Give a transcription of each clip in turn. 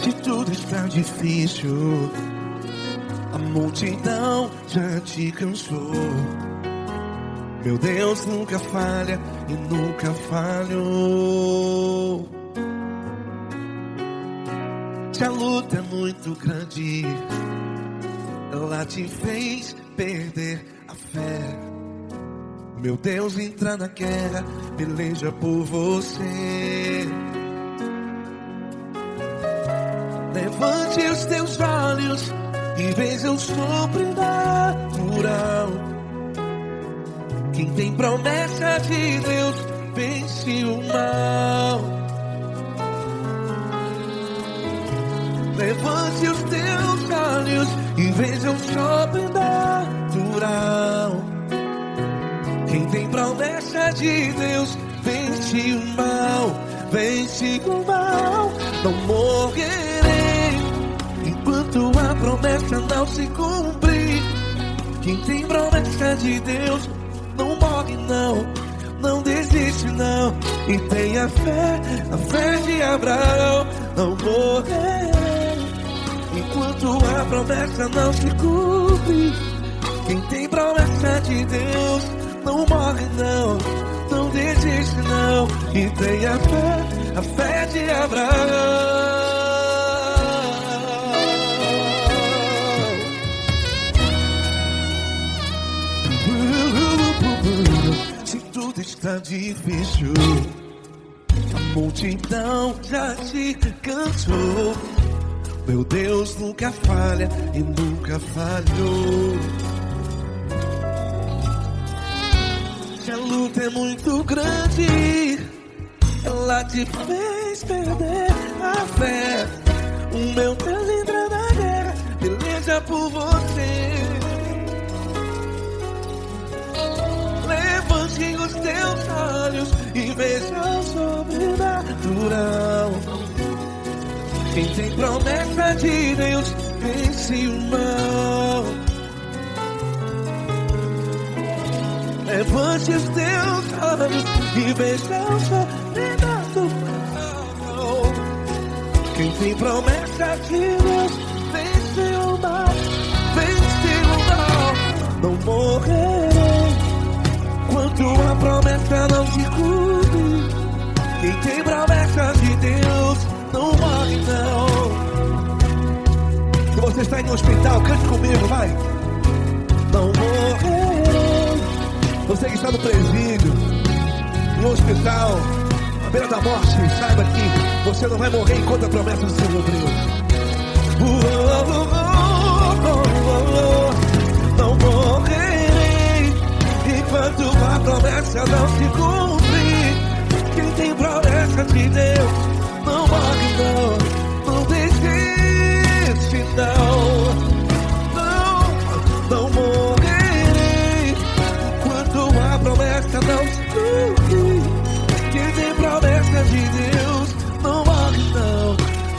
Se tudo está difícil, a multidão já te cansou. Meu Deus nunca falha e nunca falhou. Se a luta é muito grande, ela te fez perder a fé. Meu Deus entra na guerra, peleja por você. Levante os teus olhos e veja o sobrenatural. Quem tem promessa de Deus vence o mal. Levante os teus olhos e veja o sobrenatural. Quem tem promessa de Deus vence o mal. Vence o mal. Não morrerei enquanto a promessa não se cumprir. Quem tem promessa de Deus não morre não, não desiste não. E tenha fé, a fé de Abraão. Não morrerei enquanto a promessa não se cumpre. Quem tem promessa de Deus não morre não, não desiste não. E tenha fé, a fé de Abraão. Se tudo está difícil, a multidão já te cansou. Meu Deus nunca falha e nunca falhou. Se a luta é muito grande, ela te fez perder a fé. O meu Deus entra na guerra, peleja por você. Levante os teus olhos e veja o sobrenatural. Quem tem promessa de Deus vence o mal. Levante os teus olhos e veja o sobrenatural. Quem tem promessa de Deus vence o mal. Vence o mal. Não morrerei enquanto a promessa não se cumpre. Quem tem promessa de Deus não morre não. Se você está em um hospital, cante comigo, vai. Não morrerei. Você que está no presídio, no hospital, à beira da morte, saiba que você não vai morrer enquanto a promessa não se cumpriu. Não morrerei enquanto a promessa não se cumprir. Quem tem promessa de Deus não morre não, não desiste não. Não morrerei enquanto a promessa não se cumprir. Quem tem promessa de Deus não morre não,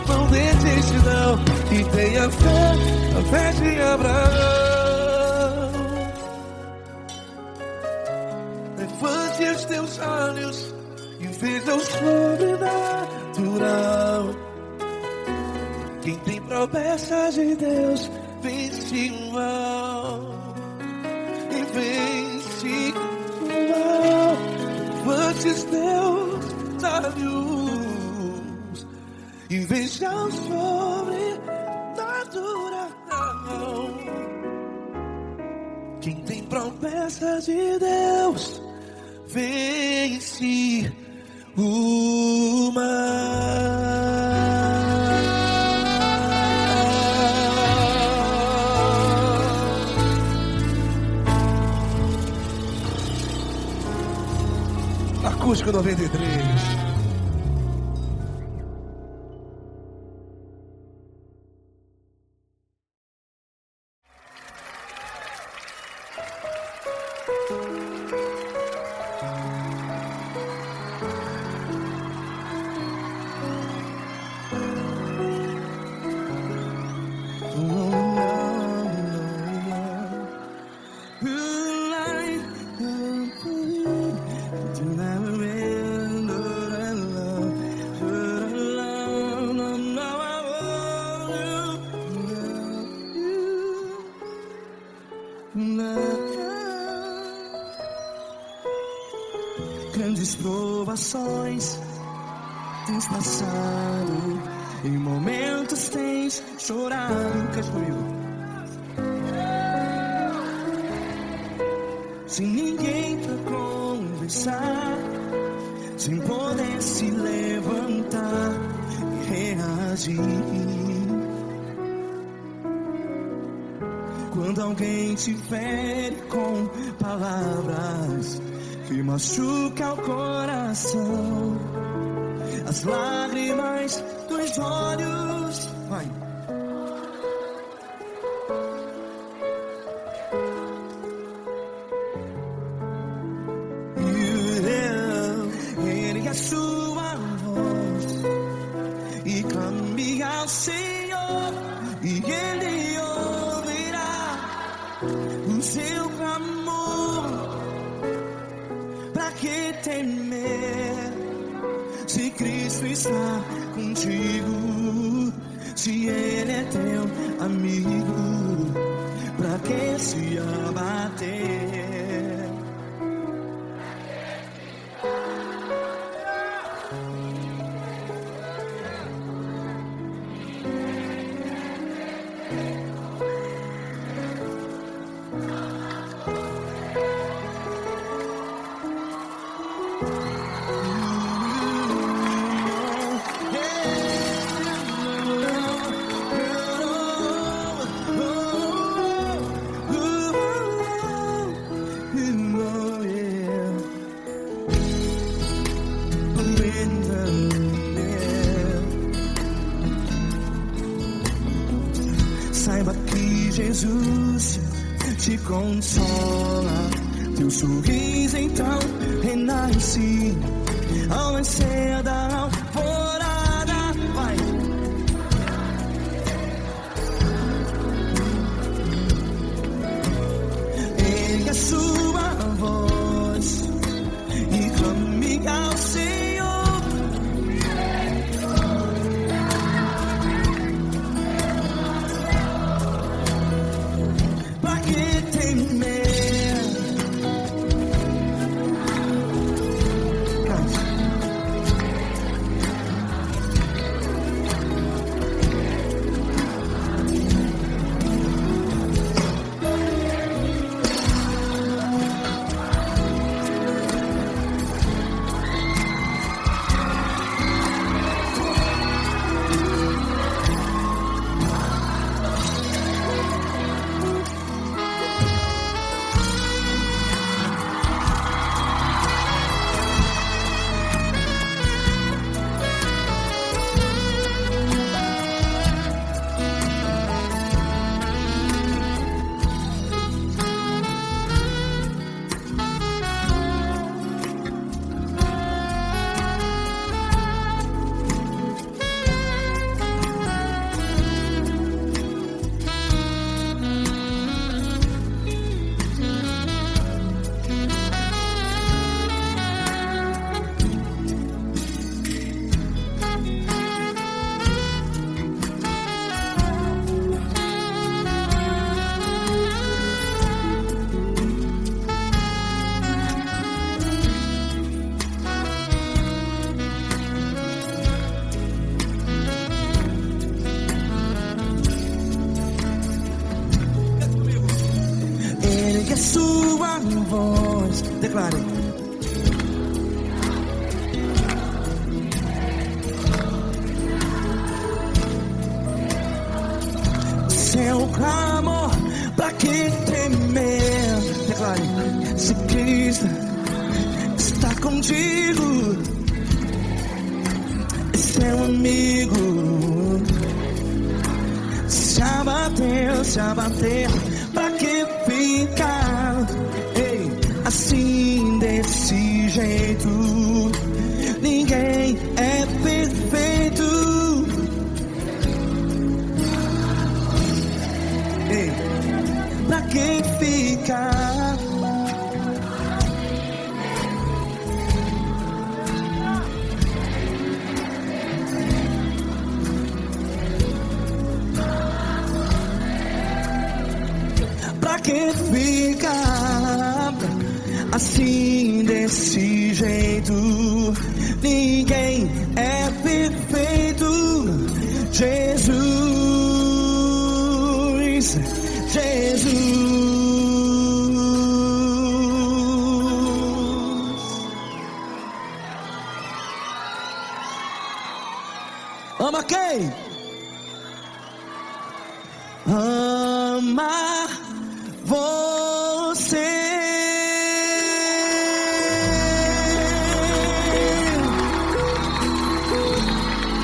não desiste não. E tenha fé, a fé de Abraão. Levante os teus olhos e veja o sobrenatural. Quem tem promessa de Deus vence o mal. E vence o mal. Levante os teus olhos e veja o sobrenatural. Quem tem promessa de Deus vence o mal. Acústico 93. To never end. pelas provações tens passado, em momentos tens chorado. Cante comigo. Sem ninguém pra conversar, sem poder se levantar e reagir. Quando alguém te fere com palavras que machuca o coração, as lágrimas dos olhos, vai. Ergue a sua voz e clame ao Senhor, e Ele ouvirá o seu clamor. Pra que temer, se Cristo está contigo? Se Ele é teu amigo, pra que se abater? Saiba que Jesus te consola, teu sorriso então renasce ao nascer da alvorada. Vai. Ergue a sua voz e clame ao Senhor. A sua voz, declare. Seu clamor, pra que temer? Declare. Se Cristo está contigo, é seu amigo. Se abater, pra que ficar assim desse jeito? Ninguém é perfeito. Pra que ficar? Pra que ficar assim desse jeito? jeito. Ninguém é perfeito. Jesus, Jesus. Ama quem? Ama você.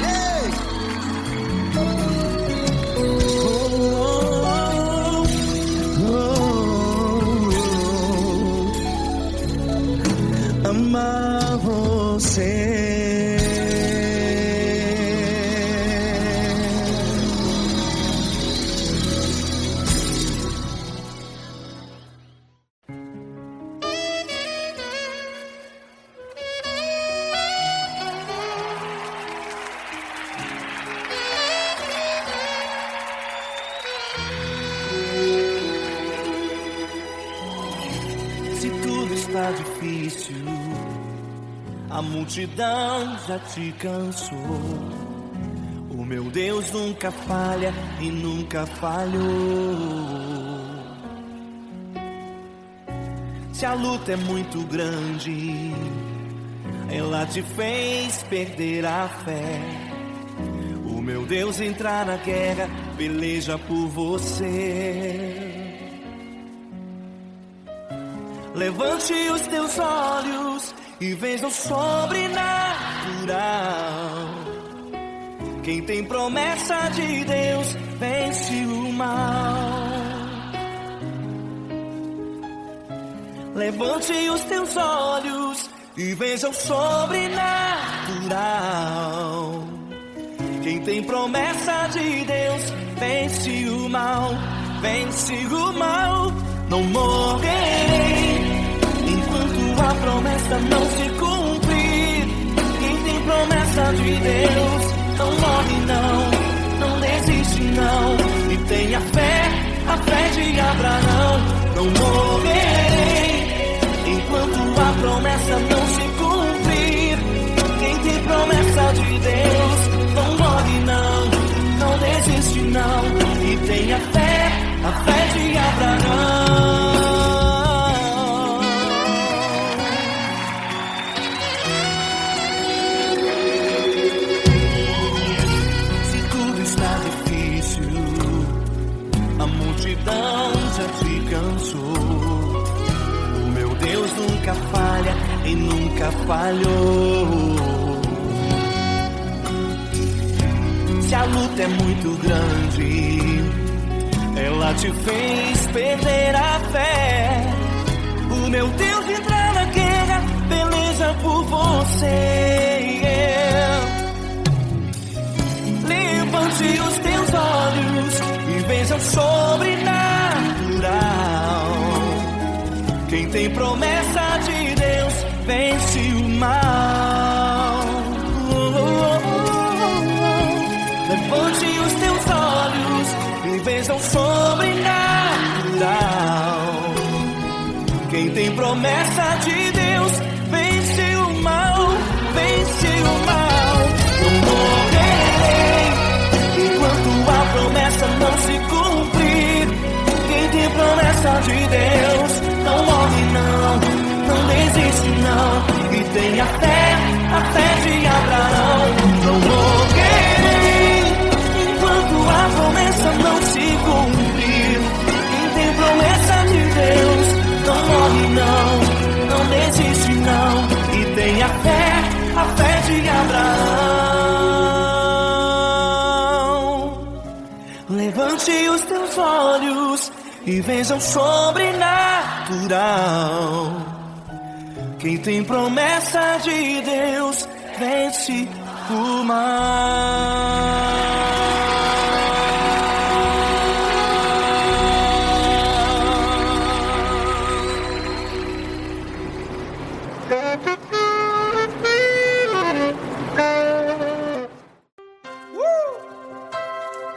Ei! Ama você. Está difícil, a multidão já te cansou. O meu Deus nunca falha e nunca falhou. Se a luta é muito grande, ela te fez perder a fé. O meu Deus entrar na guerra, peleja por você. Levante os teus olhos e veja o sobrenatural. Quem tem promessa de Deus vence o mal. Levante os teus olhos e veja o sobrenatural. Quem tem promessa de Deus vence o mal. Vence o mal. Não morrerei enquanto a promessa não se cumprir. Quem tem promessa de Deus não morre não desiste não. E tenha fé, a fé de Abraão. Não morrerei enquanto a promessa não se cumprir. Quem tem promessa de Deus não morre não desiste não. E tenha fé, a fé de Abraão. Se tudo está difícil, a multidão já te cansou. O meu Deus nunca falha e nunca falhou. Se a luta é muito grande, ela te fez perder a fé. O meu Deus entrar na guerra, peleja por você. Levante os teus olhos e veja o sobrenatural. Quem tem promessa de Deus vence o mal. Levante os teus olhos e veja o sobrenatural. Quem tem promessa de Deus vence o mal, vence o mal. Não morrerei enquanto a promessa não se cumprir. Quem tem promessa de Deus não morre não desiste não. E tenha fé, a fé de Abraão. Não morrerei enquanto a promessa não se cumprir. Quem tem promessa de Deus não morre não desiste não. E tenha fé, a fé de Abraão. Levante os teus olhos e veja o sobrenatural. Quem tem promessa de Deus vence o mal.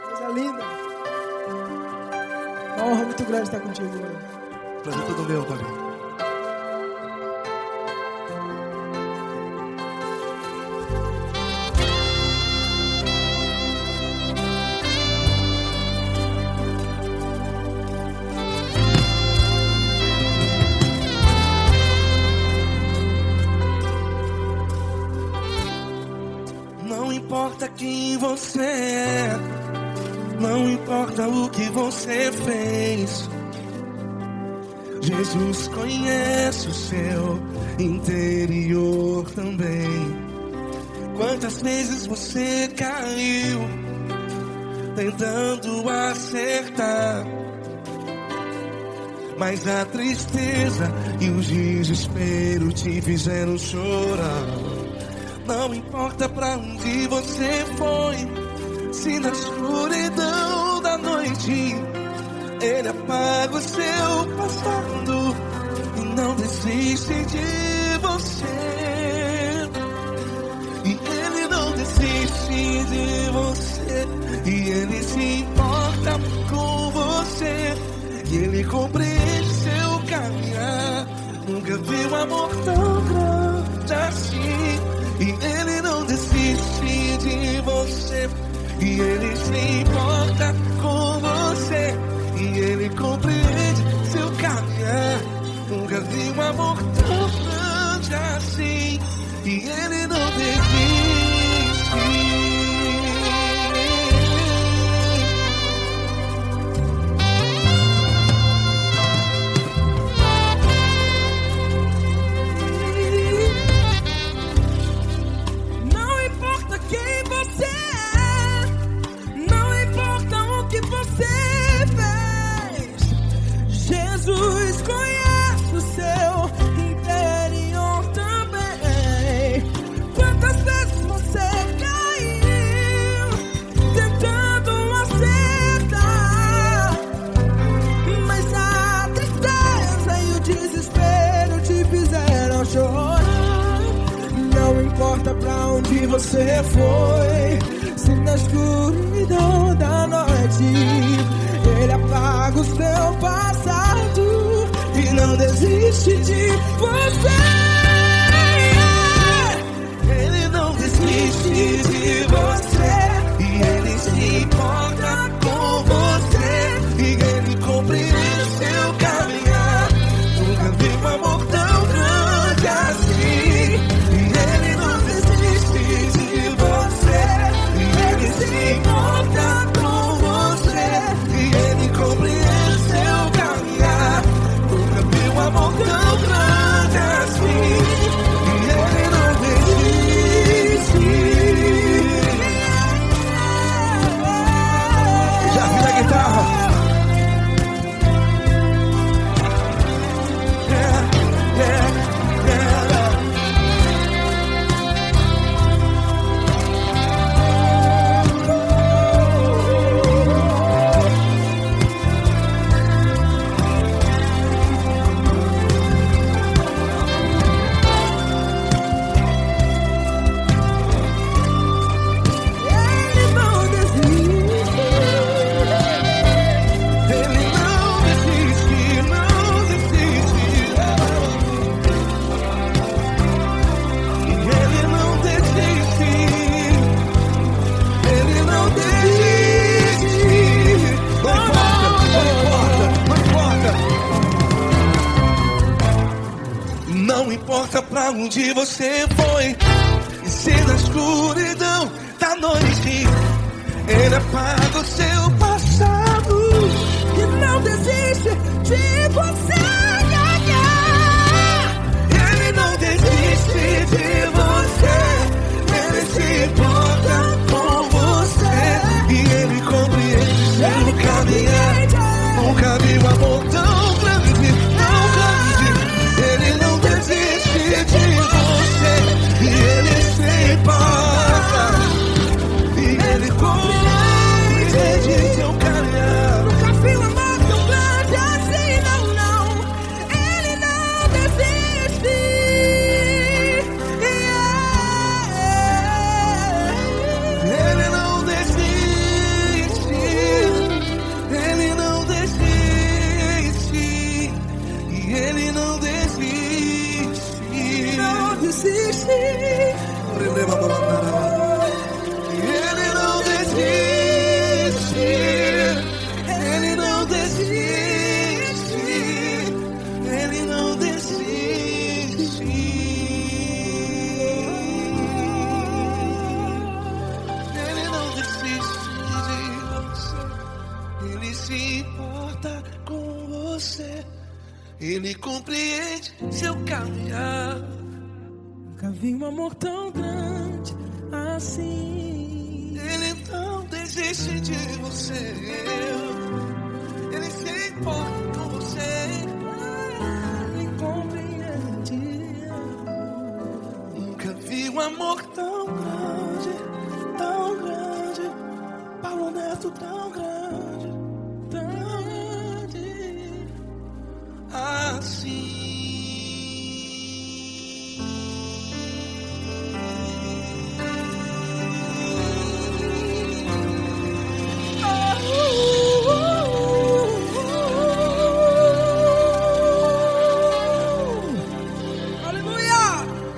Coisa linda. Uma honra muito grande estar contigo. Prazer todo meu, Paulinho. quem você é, não importa o que você fez. Jesus conhece o seu interior também. Quantas vezes você caiu tentando acertar, mas a tristeza e o desespero te fizeram chorar. Não importa pra onde você foi, se na escuridão da noite Ele apaga o seu passado e não desiste de você. E Ele não desiste de você, e Ele se importa com você, e Ele compreende seu caminhar. Nunca vi um amor tão grande assim. E Ele não desiste de você, e Ele se importa com você, e Ele compreende seu caminhar. Nunca vi um amor tão grande assim. E Ele não desiste. Jesus conhece o seu interior também. Quantas vezes você caiu tentando acertar, mas a tristeza e o desespero te fizeram chorar. Não importa pra onde você foi, se na escuridão da noite Ele apaga o seu passado e não desiste de você. Ele não desiste de você, e Ele se importa com você, e Ele compreende seu caminhar. Nunca vi um amor tão grande assim. E Ele não desiste de você, e Ele se importa com você, e Ele compreende seu caminhar. Nunca vi um amor tão grande assim. E Ele não desiste. Já vi a guitarra. Não importa pra onde você foi, e se na escuridão da noite Ele apaga o seu passado E não desiste de você. Ele não desiste de você, Ele se importa com você, e Ele compreende seu caminhar. Nunca vi um amor tão grande, tão grande. Ele não desiste de você, e Ele se importa, e Ele compreende importa com você. Ele compreende seu caminhar. Nunca vi um amor tão grande assim. Ele não desiste de você. Ele se importa com você. Ele compreende. Nunca vi um amor tão grande, tão grande. Paulo Neto tão grande, tão grande assim.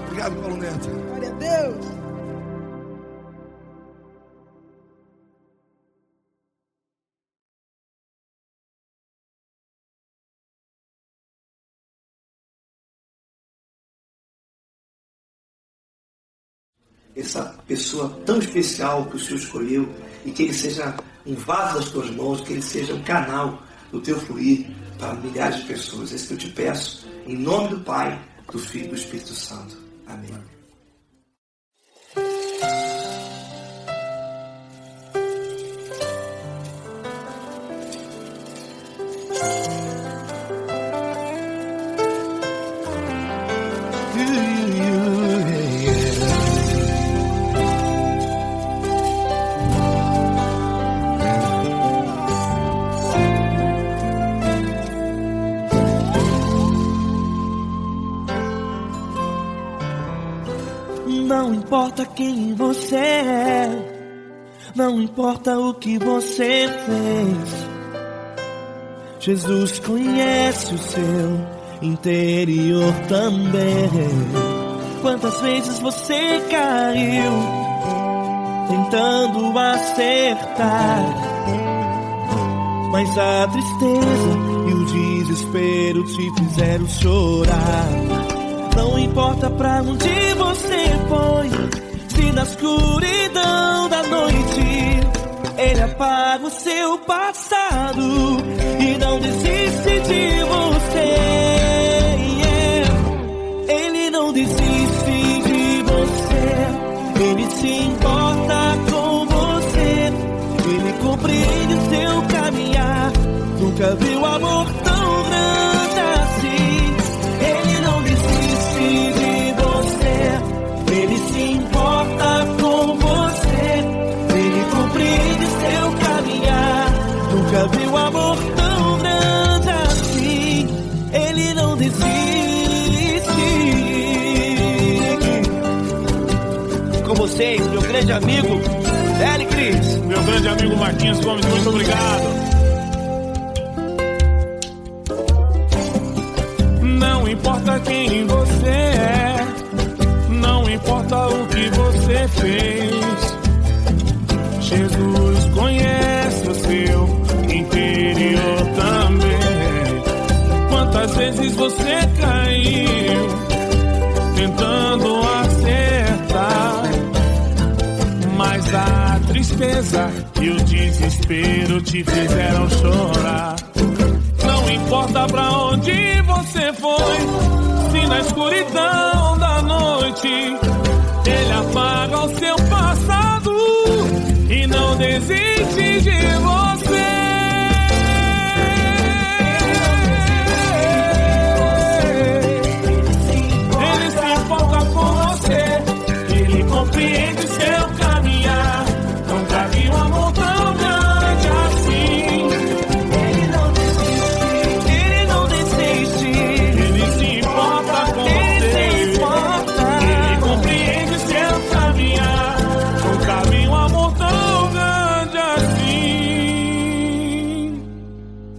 Obrigado, Paulo Neto. Glória a Deus. Essa pessoa tão especial que o Senhor escolheu, e que ele seja um vaso das tuas mãos, que ele seja um canal do teu fluir para milhares de pessoas. É isso que eu te peço, em nome do Pai, do Filho e do Espírito Santo. Amém. Não importa quem você é, não importa o que você fez, Jesus conhece o seu interior também. Quantas vezes você caiu tentando acertar, mas a tristeza e o desespero te fizeram chorar. Não importa pra onde você foi, se na escuridão da noite Ele apaga o seu passado e não desiste de você. Ele não desiste de você, Ele se importa com você. Ele compreende o seu caminhar. Nunca viu amor tão grande assim. Ele não desiste de você, Ele se importa com você. Ele compreende seu caminhar. Nunca viu amor tão grande assim. Ele não desiste. Com vocês, meu grande amigo L. Cris. Meu grande amigo Marquinhos Gomes, muito obrigado. Não importa quem você é, não importa o que você fez, Jesus conhece o seu interior também. Quantas vezes você caiu tentando acertar, mas a tristeza e o desespero te fizeram chorar. Não importa pra onde você foi, se na escuridão da noite Ele apaga o seu passado e não desiste de você. Ele se importa com você, Ele compreende seu caminhar. Nunca vi um amor tão grande assim. Ele não desiste, Ele se importa com você. Ele compreende seu caminhar. Nunca vi um amor tão grande assim.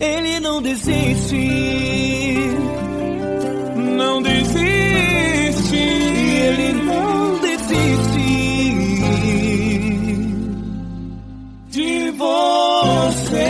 Ele não desiste, não desiste. Ele não desiste De você.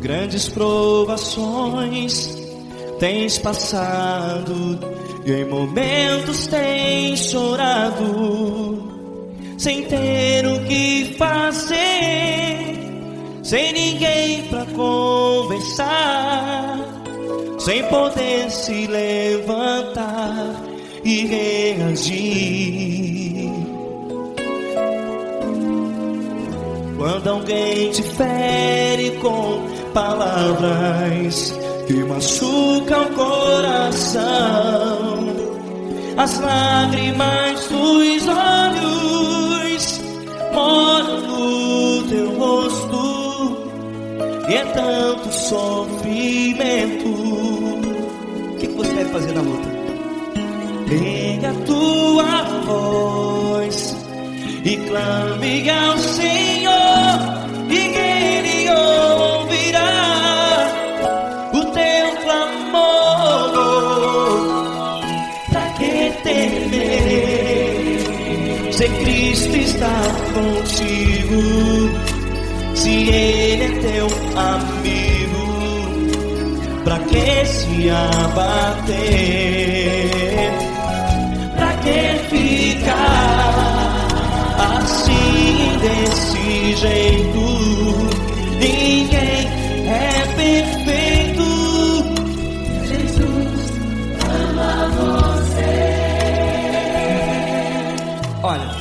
grandes provações tens passado, e em momentos tens chorado, sem ter o que fazer, sem ninguém pra conversar, sem poder se levantar e reagir. Quando alguém te fere com palavras que machucam o coração, as lágrimas dos olhos molham no teu rosto, e é tanto sofrimento. O que você deve fazer na luta? Pega a tua voz e clame ao Senhor, e Ele ouvirá o teu clamor. Pra que temer, se Cristo está contigo, se Ele é teu amigo? Pra que se abater? Pra que ficar assim, desse jeito? Ninguém é perfeito. Jesus ama você. Olha,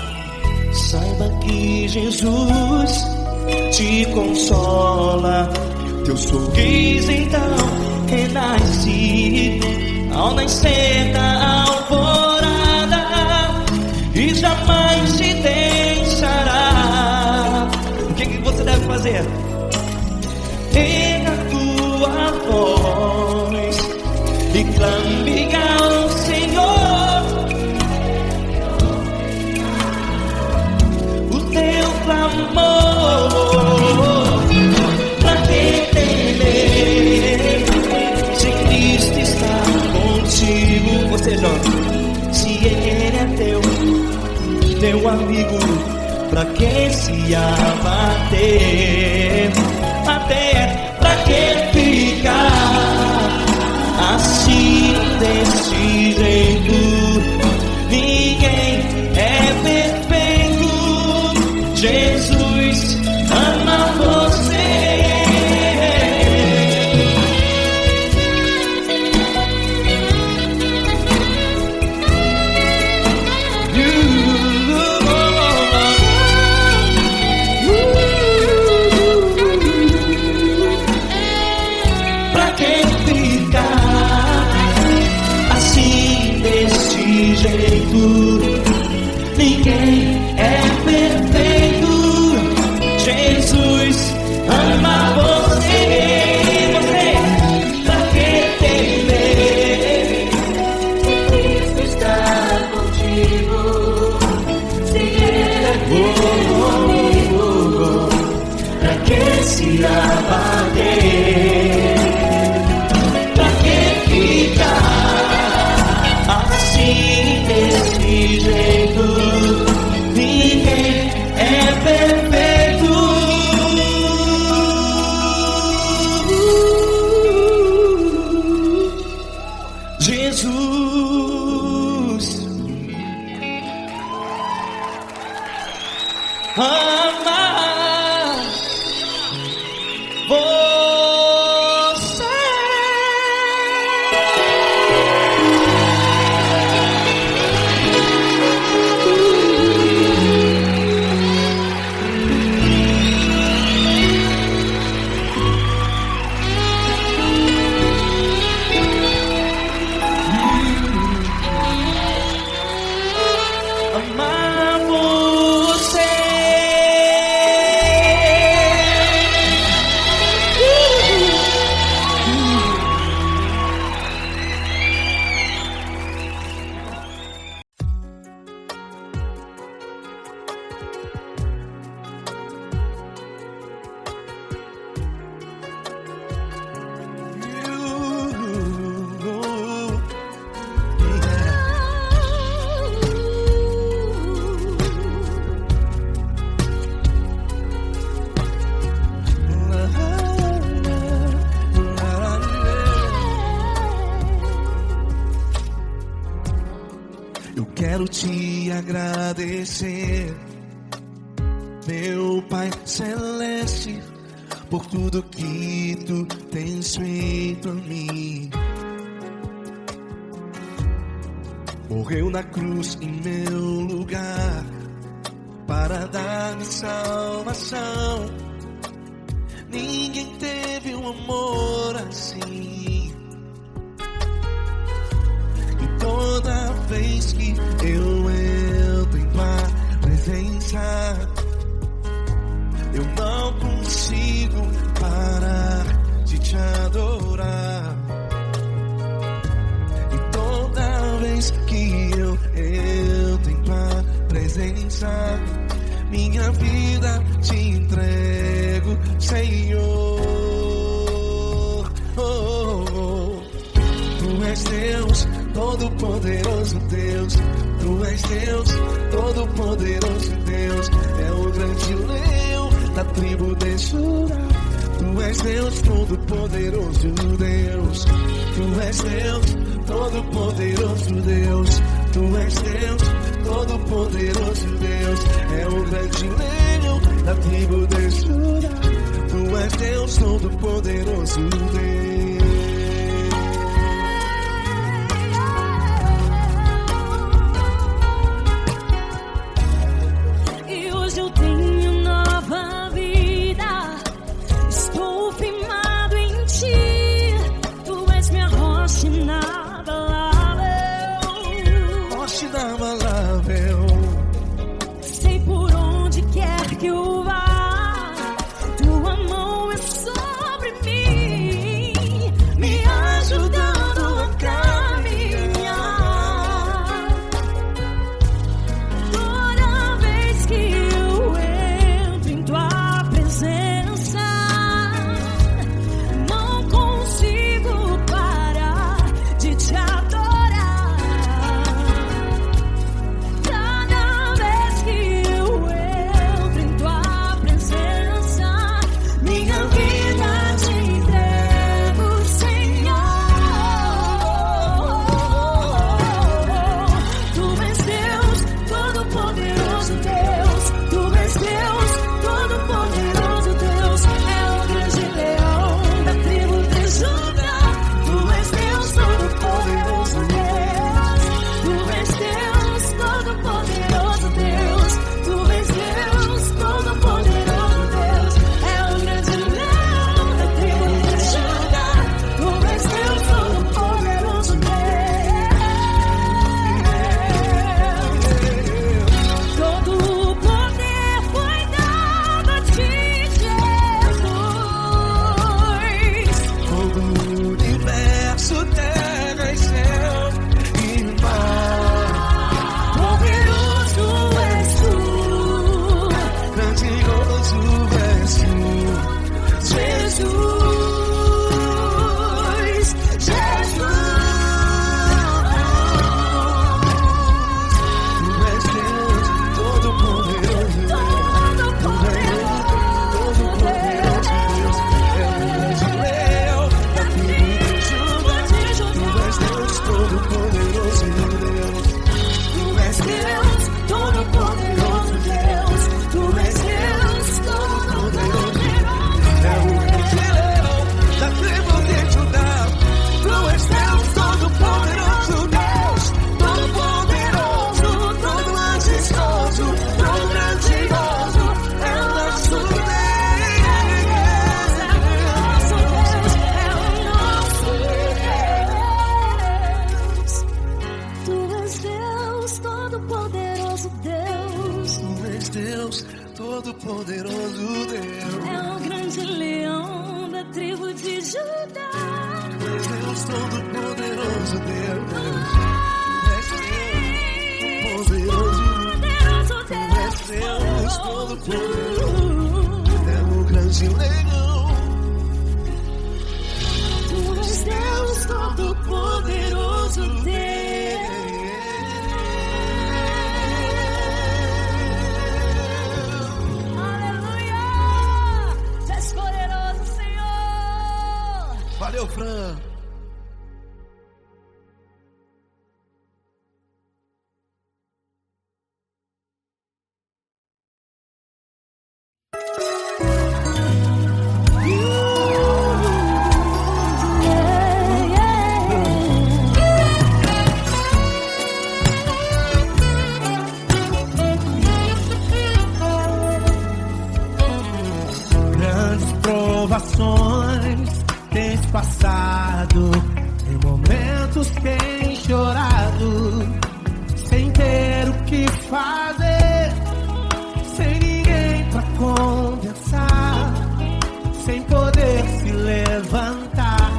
saiba que Jesus te consola, teu sorriso então renasce ao nascer da alvorada, e jamais te deixará. O que você deve fazer? Pega a tua voz e clame ao Senhor, o teu clamor. Pra que temer, se Cristo está contigo? Você jovem, se Ele é teu amigo, pra que se abater? Até pra que ficar assim, desse jeito? Ninguém é perfeito. Jesus ama você. Pra que ficar assim, desse jeito? Ninguém é perfeito. Jesus ama você. Pra que temer, se Cristo está contigo, se Ele é teu amigo? Pra que se abater? Pra que ficar assim, desse jeito? quero te agradecer, meu Pai Celeste, por tudo que tu tens feito a mim. Morreu na cruz em meu lugar para dar-me salvação. Ninguém teve um amor assim. E toda vez que eu entro em tua presença, eu não consigo parar de te adorar. E toda vez que eu entro em tua presença, minha vida te entrego, Senhor. Tu és Deus, Todo-Poderoso Deus. Tu és Deus, Todo-Poderoso Deus. É o grande leão da tribo de Judá. Tu és Deus, Todo-Poderoso Deus. Tu és Deus, Todo-Poderoso Deus. Tu és Deus, Todo-Poderoso Deus. É o grande leão da tribo de Judá. Tu és Deus, Todo-Poderoso Deus. E hoje eu tenho nova vida. Estou firmado em ti. Tu és minha rocha inabalável. Rocha inabalável. Sei por onde quer que eu vá, tua mão é sobre mim, me ajudando a caminhar. Toda vez que eu entro em tua presença, não consigo parar de te adorar. Cada vez que eu entro em tua presença, minha vida te entrego, Senhor. Tu és Deus, Todo-Poderoso Deus. Tu és Deus, Todo-Poderoso Deus. É o grande leão da tribo de Judá. Tu és Deus, Todo-Poderoso Deus. Tu és Deus, Todo-Poderoso Deus. Tu és Deus, Todo-Poderoso Deus. É o grande leão da tribo de Judá. Tu és Deus, Todo-Poderoso Deus. Todo o poder foi dado a ti, Jesus. Todo o universo, terra e céu e mar. Poderoso és tu, Grandioso és tu, Jesus. Tu és Deus, Todo-Poderoso Deus. Todo-Poderoso Deus. É o grande leão da tribo de Judá. Tu és Deus, Todo-Poderoso Deus. Tu és Deus, Todo-Poderoso Deus. Tu és Deus, Todo-Poderoso. É o grande leão da tribo de Judá. Tu és Deus, Todo-Poderoso Deus. Todo-Poderoso, todo majestoso, todo grandioso. É o nosso Deus. Tu és Deus, Todo-Poderoso Deus. Tu és Deus, Todo-Poderoso Deus. É o grande leão da tribo de Judá. Tu és Deus, Todo-Poderoso Deus. Tu és Deus, Poderoso. Poderoso Tu és Deus, Todo-Poderoso. É o grande leão. Tu és Deus, Todo-Poderoso Deus. Aleluia! Tu és poderoso, Senhor. Valeu, Fran. passado, em momentos tem chorado, sem ter o que fazer, sem ninguém pra conversar, sem poder se levantar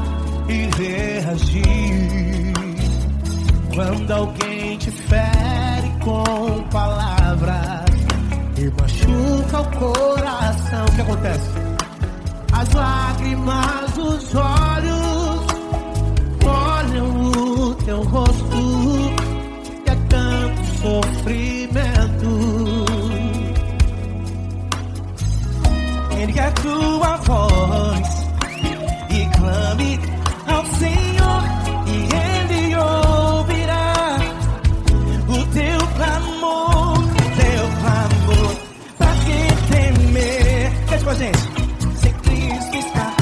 e reagir. Quando alguém te fere com palavras e machuca o coração, o que acontece? As lágrimas dos olhos molham o teu rosto, e é tanto sofrimento. Ergue a tua voz e clame ao Senhor, e Ele ouvirá o teu clamor, pra que temer? Deixa com a gente. Se Cristo está,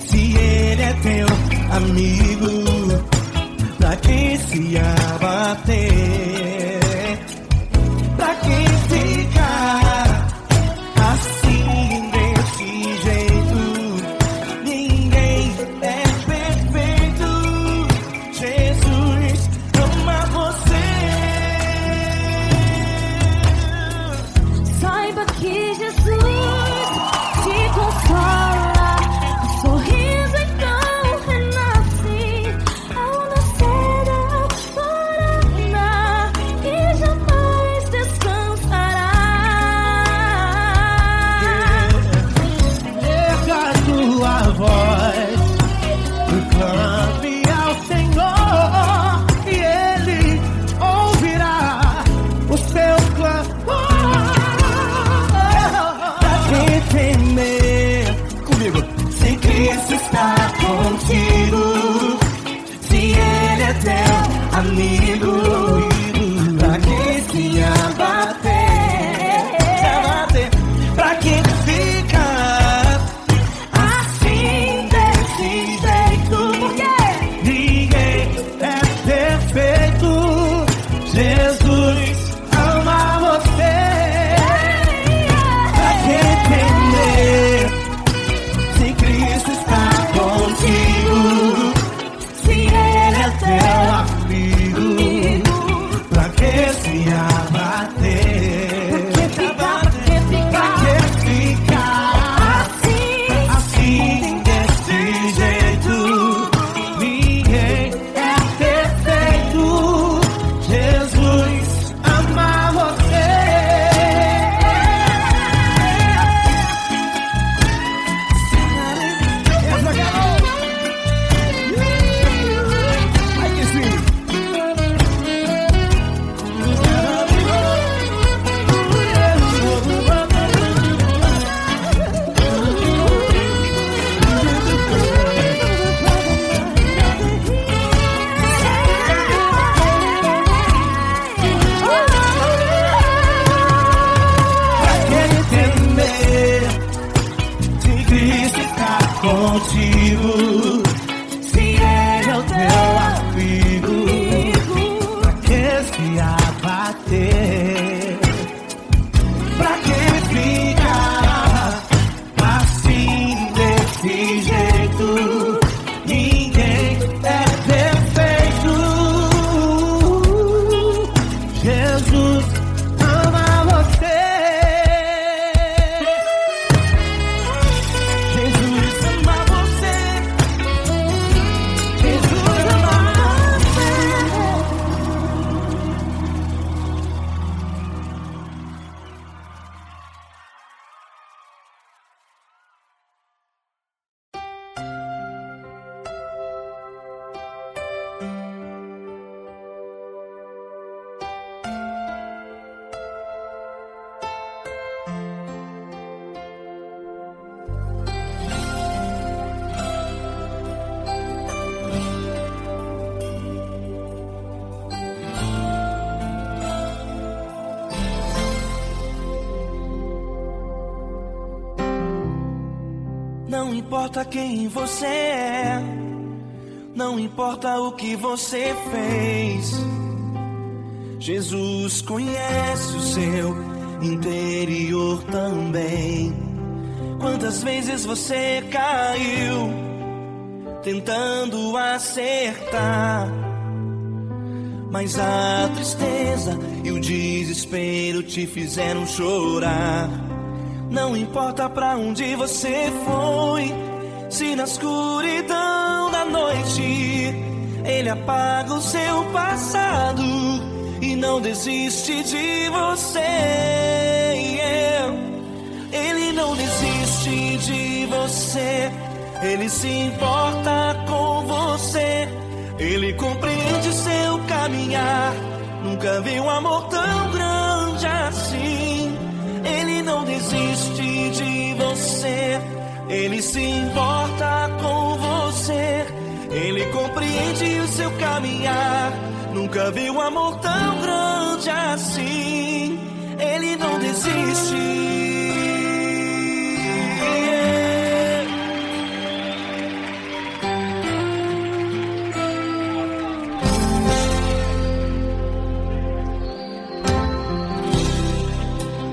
se Ele é teu amigo, pra que se abater? Pra que ficar assim desse jeito? Ninguém é perfeito. Jesus ama você. Saiba que Jesus te consola, o sorriso então renasce ao nascer da aurora e jamais descansará. Erga a tua voz e clame ao Senhor, e Ele ouvirá o seu clamor. Pra que temer? Comigo. Se Cristo está contigo, se Ele é teu amigo, pra que se abater? Pra que ficar assim desse jeito? Ninguém é perfeito. Jesus ama você. Pra que temer? Se Cristo está contigo, se Ele é teu amigo, pra que se abater? Pra que ficar assim desse jeito? Ninguém é perfeito. Jesus ama você. Essa garota. Ai que sim. Pra que temer? Se Cristo está contigo, se Ele é o teu amigo, pra que se abater? Pra que ficar assim desse jeito? Ninguém é perfeito. Jesus ama você. Jesus ama você. Jesus ama você. Não importa quem você é, não importa o que você fez, Jesus conhece o seu interior também. Quantas vezes você caiu tentando acertar, mas a tristeza e o desespero te fizeram chorar. Não importa pra onde você foi, se na escuridão da noite ele apaga o seu passado e não desiste de você. Ele não desiste de você, ele se importa com você, ele compreende seu caminhar. Nunca vi um amor tão grande assim. Ele não desiste de você, ele se importa com você, ele compreende o seu caminhar. Nunca vi um amor tão grande assim. Ele não desiste.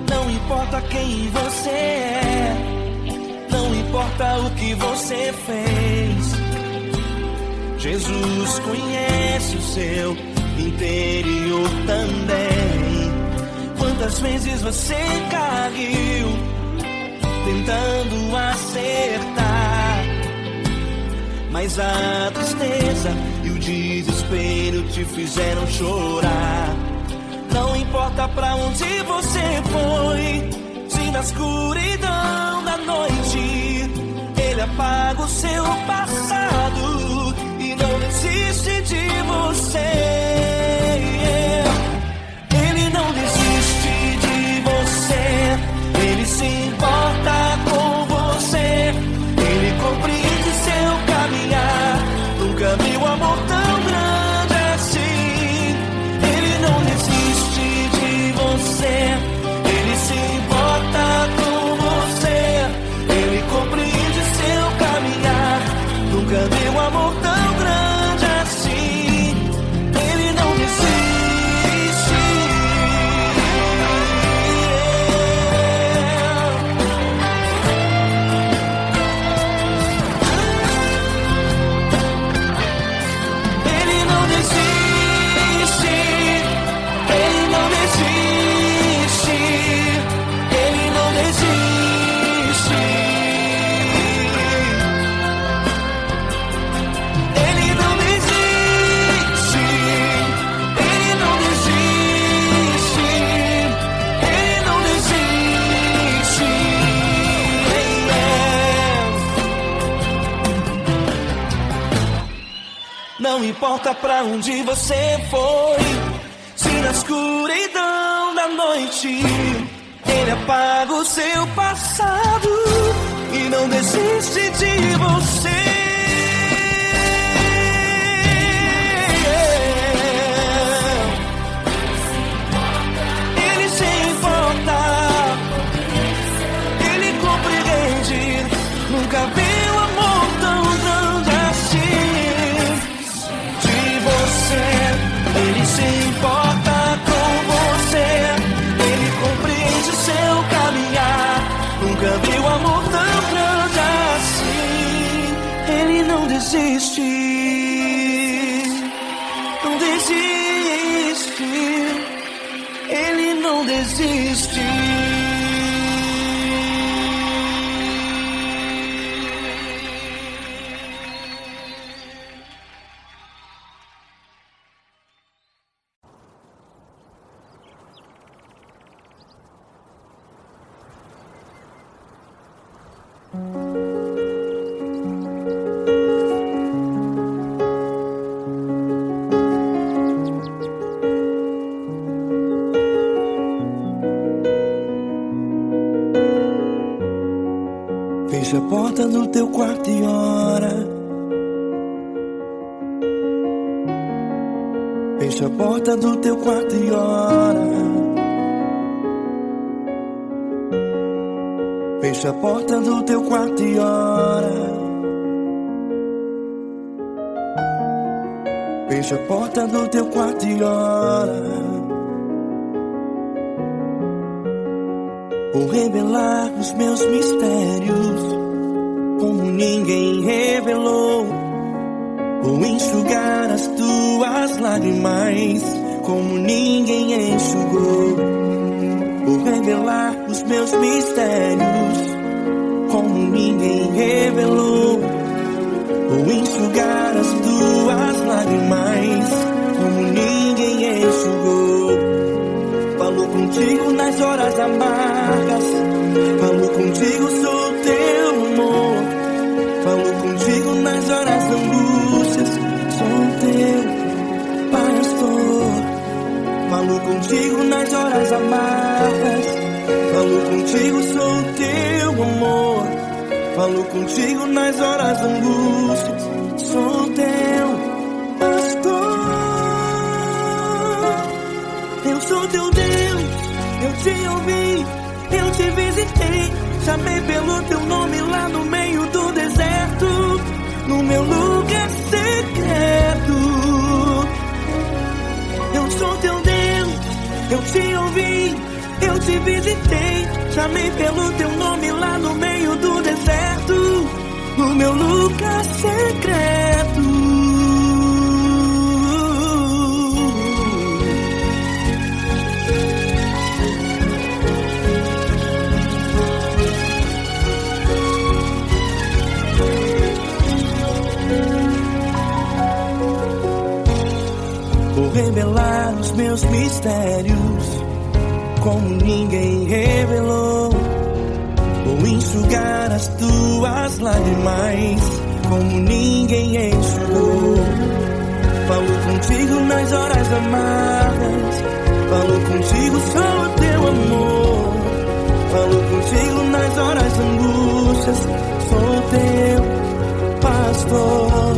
Não importa quem você é, não importa o que você fez, Jesus conhece o seu interior também. Quantas vezes você caiu tentando acertar, mas a tristeza e o desespero te fizeram chorar. Não importa pra onde você foi, se na escuridão da noite ele apaga o seu passado e não desiste de você. Ele não desiste de você, ele se importa com você, ele compreende seu caminhar. Nunca vi um amor tão grande assim. Ele não desiste de você, ele se importa com você, ele compreende seu caminhar. Nunca vi um amor tão grande assim. Ele não desiste. Ele não desiste. Ele não desiste. Ele não desiste. Ele não desiste. Ele não desiste. Ele não desiste. Não importa pra onde você foi, se na escuridão da noite ele apaga o seu passado e não desiste de você. Ele se importa, ele compreende. Nunca vi um amor tão grande assim. De você, ele se importa com você, ele compreende seu caminhar. Nunca vi um amor tão grande assim. Ele não desiste, não desiste, ele não desiste. Fecha a porta do teu quarto e ora. Fecha a porta do teu quarto e ora. Fecha a porta do teu quarto e ora. Fecha a porta do teu quarto e ora. Vou revelar os meus mistérios como ninguém revelou. Vou enxugar as tuas lágrimas como ninguém enxugou. Vou revelar os meus mistérios como ninguém revelou. Vou enxugar as tuas lágrimas como ninguém enxugou. Falo contigo nas horas amargas, falo contigo, sou teu amor. Falo contigo nas horas da angústias, sou teu pastor. Falo contigo nas horas amargas, falo contigo, sou teu amor. Falo contigo nas horas da angústias, sou teu pastor. Eu sou teu Deus, eu te ouvi, eu te visitei, chamei pelo teu nome lá no meio do deserto, no meu lugar secreto. Eu sou teu Deus, eu te ouvi, eu te visitei, chamei pelo teu nome lá no meio do deserto, no meu lugar secreto. Vou revelar os meus mistérios como ninguém revelou. Vou enxugar as tuas lágrimas como ninguém enxugou. Falo contigo nas horas amargas, falo contigo, sou teu amor. Falo contigo nas horas da angústias, sou teu pastor.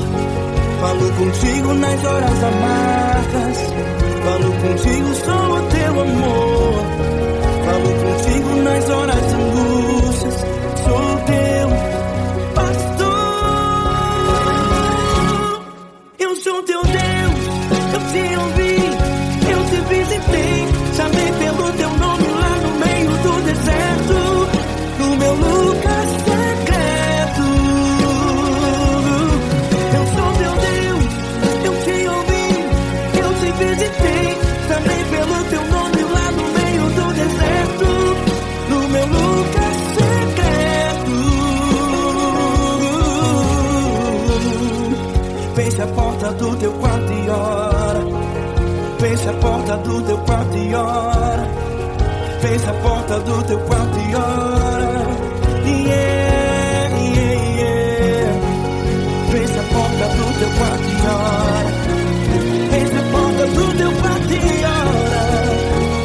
Falo contigo nas horas amargas, falo contigo, sou teu amor. Falo contigo nas horas de angústias, sou teu pastor. Eu sou teu Deus, eu te ouvi, eu te visitei, chamei pelo teu nome lá no meio do deserto, no meu lugar secreto. Eu sou teu Deus, eu te ouvi, eu te visitei, chamei pelo teu nome lá no meio do deserto, no meu lugar secreto. Feche a porta do teu quarto e ora. Feche a porta do teu quarto e ora. Feche a porta do teu quarto e ora. Yeah, yeah, yeah. Feche a porta do teu quarto e ora. Feche a porta do teu quarto e ora.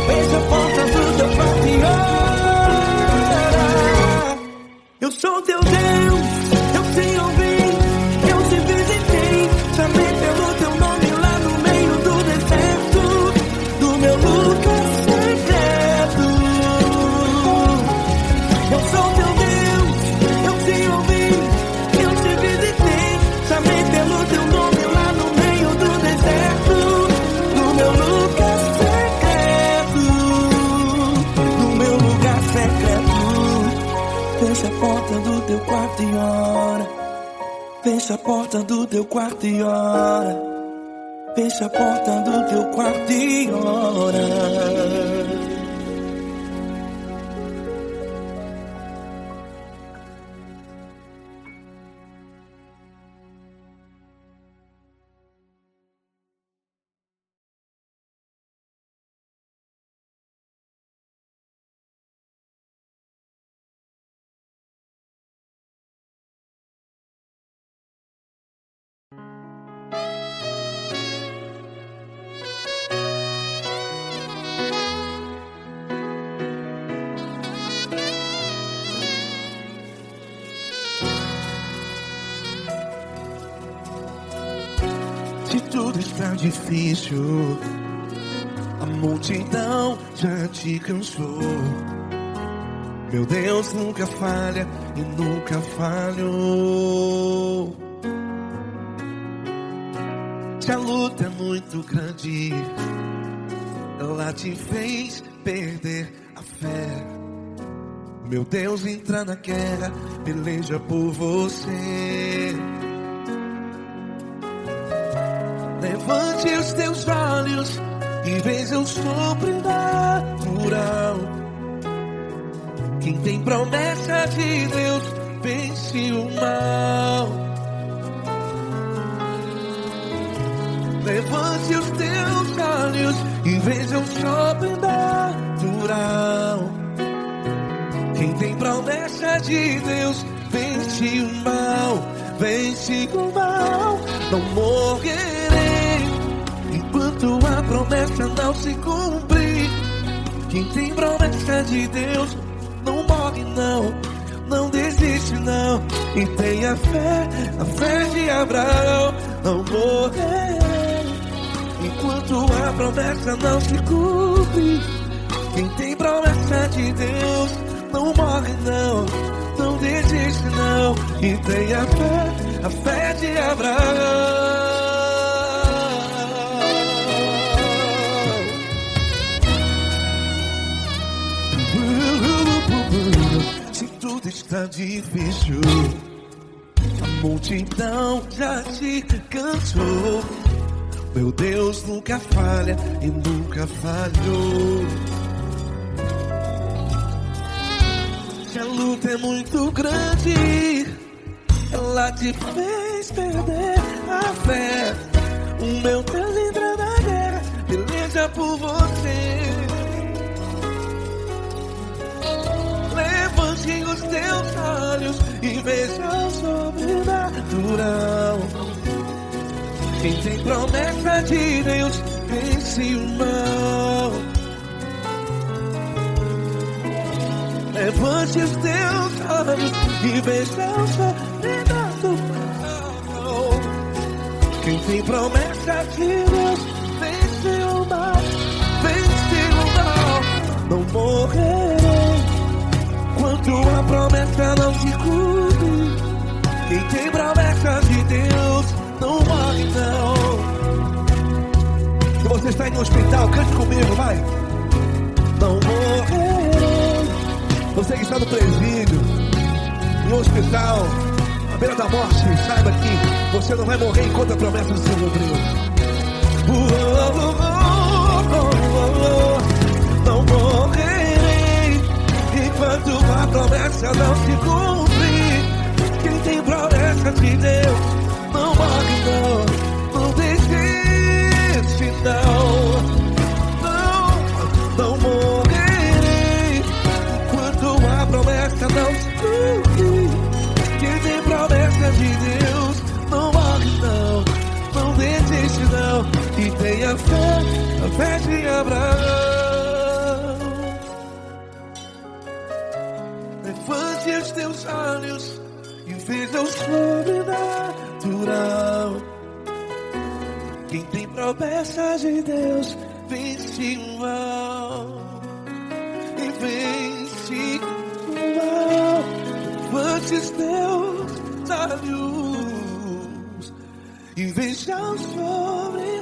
Feche a porta do teu quarto e ora. Eu sou teu Deus, eu te ouvi, eu te visitei, chamei pelo teu nome lá no meio do deserto, do meu lugar secreto. Eu sou teu Deus, eu te ouvi, eu te visitei, chamei pelo teu nome lá no meio do deserto, no meu lugar secreto, no meu lugar secreto. Fecha a porta do teu quarto e ora. Fecha a porta do teu quarto e ora. Fecha a porta do teu quarto e ora. Se tudo está difícil, a multidão já te cansou. Meu Deus nunca falha e nunca falhou. Se a luta é muito grande, ela te fez perder a fé. Meu Deus entra na guerra, peleja por você. Levante os teus olhos e veja o sobrenatural. Quem tem promessa de Deus vence o mal. Levante os teus olhos e veja o sobrenatural. Quem tem promessa de Deus vence o mal, vence o mal. Não morrerei enquanto a promessa não se cumprir. Quem tem promessa de Deus não morre não, não desiste não. E tenha fé, a fé de Abraão. Não morrerei enquanto a promessa não se cumpre. Quem tem promessa de Deus não morre não, não desiste não. E tenha fé, a fé de Abraão. Se tudo está difícil, a multidão já te cansou. Meu Deus nunca falha e nunca falhou. Se a luta é muito grande, ela te fez perder a fé. O meu Deus entra na guerra, peleja por você. Levante os teus olhos e veja o sobrenatural. Quem tem promessa de Deus vence o mal. Levante os teus olhos e veja o sobrenatural. Quem tem promessa de Deus vence o mal, vence o mal. Não morrerei enquanto a promessa não se cumpre. Quem tem promessa de Deus não morre não. Se você está em um hospital, cante comigo, vai. Não morrerei. Você que está no presídio, em um hospital, à beira da morte, saiba que você não vai morrer enquanto a promessa não se cumpriu. Não morrerei enquanto a promessa não se cumprir. Quem tem promessa de Deus não morre não, não desiste não. Não morrerei enquanto a promessa não se cumprir. Quem tem promessa de Deus não morre não, não desiste não. E tenha fé, a fé de Abraão. Levante os teus olhos e veja o sobrenatural. Quem tem promessa de Deus vence o mal, e vence o mal. Levante os teus olhos e veja o sobrenatural.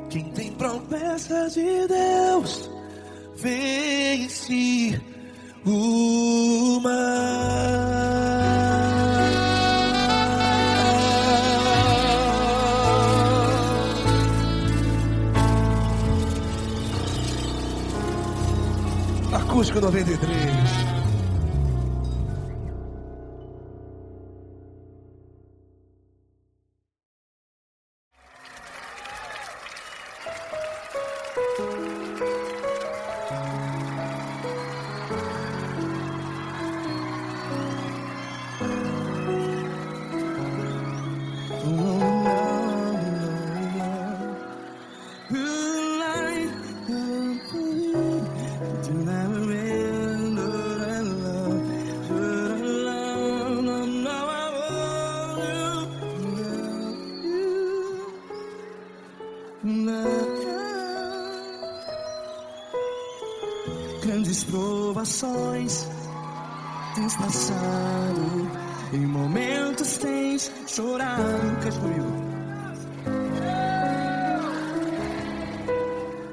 Quem tem promessa de Deus vence o mal. Acústico 93. Grandes provações tens passado, em momentos tens chorado. Cante comigo.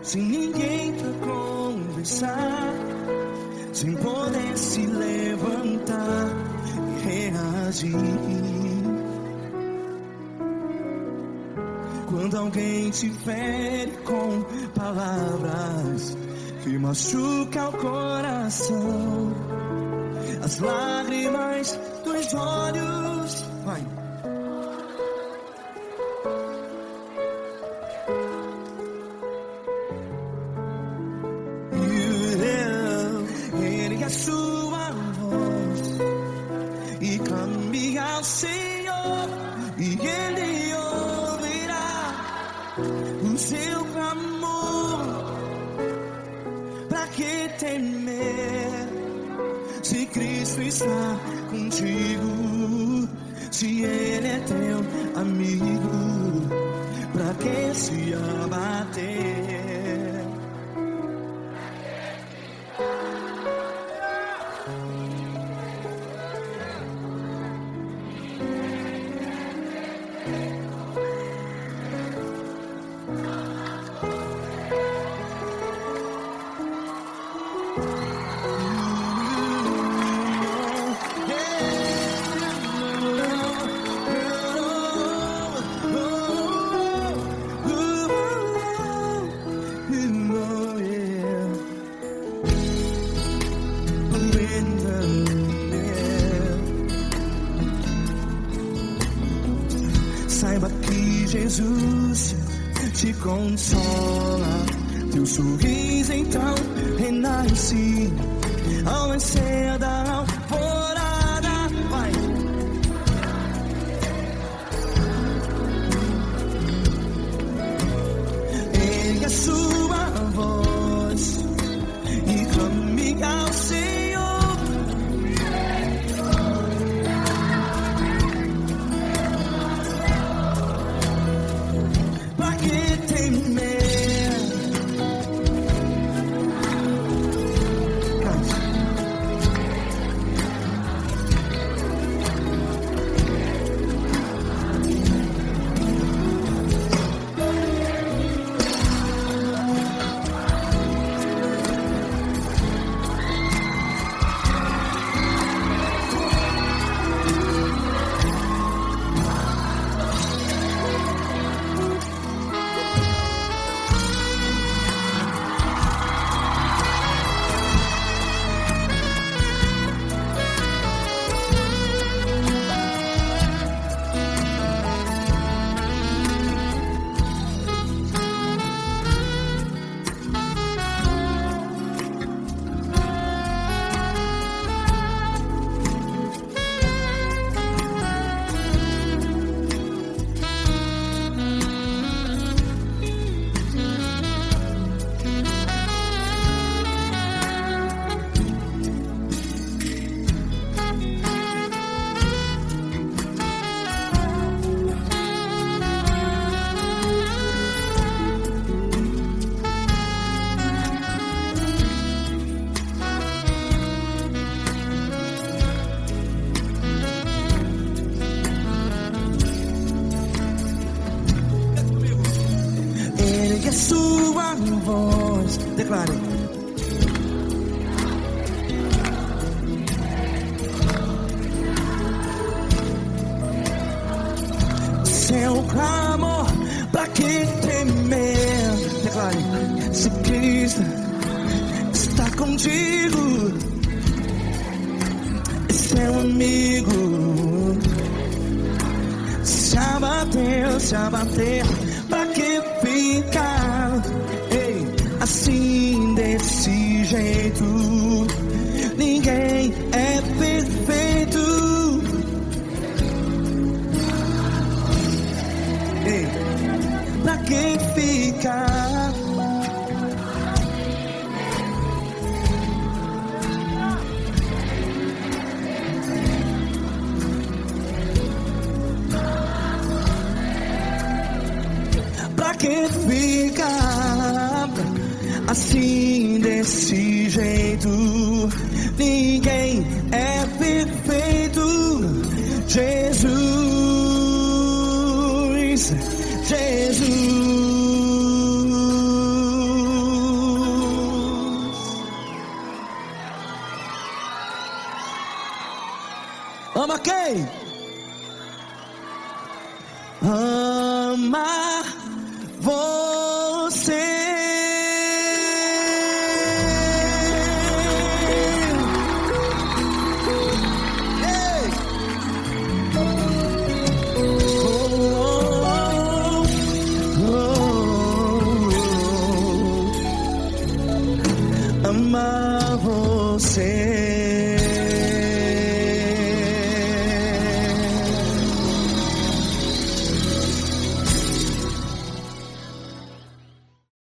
Se ninguém pra tropeçar, sem poder se levantar e reagir. Quando alguém te fere com palavras que machuca o coração, as lágrimas dos olhos, vai. Ergue a sua voz e clame ao Senhor, e Ele ouvirá o seu clamor. Pra que temer, se Cristo está contigo? Se Ele é teu amigo, pra que se abater? Saiba que Jesus te consola, teu sorriso então renasce ao nascer da alvorada. Vai. Ergue a sua voz e clame ao Senhor. Pra que temer? Ergue a sua voz, declare. Seu clamor, pra que temer? Declare. Se Cristo está contigo, é seu amigo. Se abater, pra que ficar, ei, assim desse jeito? Ninguém é perfeito. Ei, pra que ficar? Pra que ficar assim desse jeito? Ninguém é perfeito. Jesus, Jesus. Ama quem? Ama você.